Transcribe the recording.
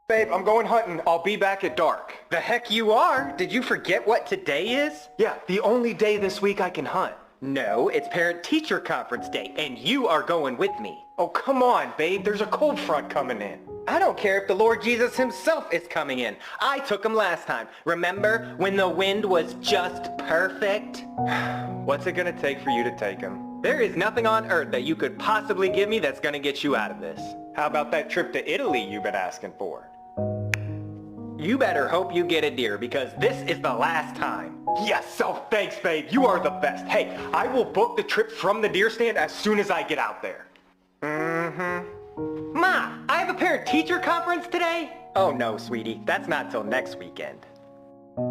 Babe, I'm going hunting. I'll be back at dark. The heck you are? Did you forget what today is? Yeah, the only day this week I can hunt. No, it's Parent-Teacher Conference Day, and you are going with me. Oh, come on, babe. There's a cold front coming in. I don't care if the Lord Jesus himself is coming in. I took him last time. Remember when the wind was just perfect? What's it gonna take for you to take him? There is nothing on earth that you could possibly give me that's gonna get you out of this. How about that trip to Italy you've been asking for? You better hope you get a deer, because this is the last time. Yes, oh thanks, babe. You are the best. Hey, I will book the trip from the deer stand as soon as I get out there. Ma, I have a parent-teacher conference today? Oh no, sweetie, that's not till next weekend.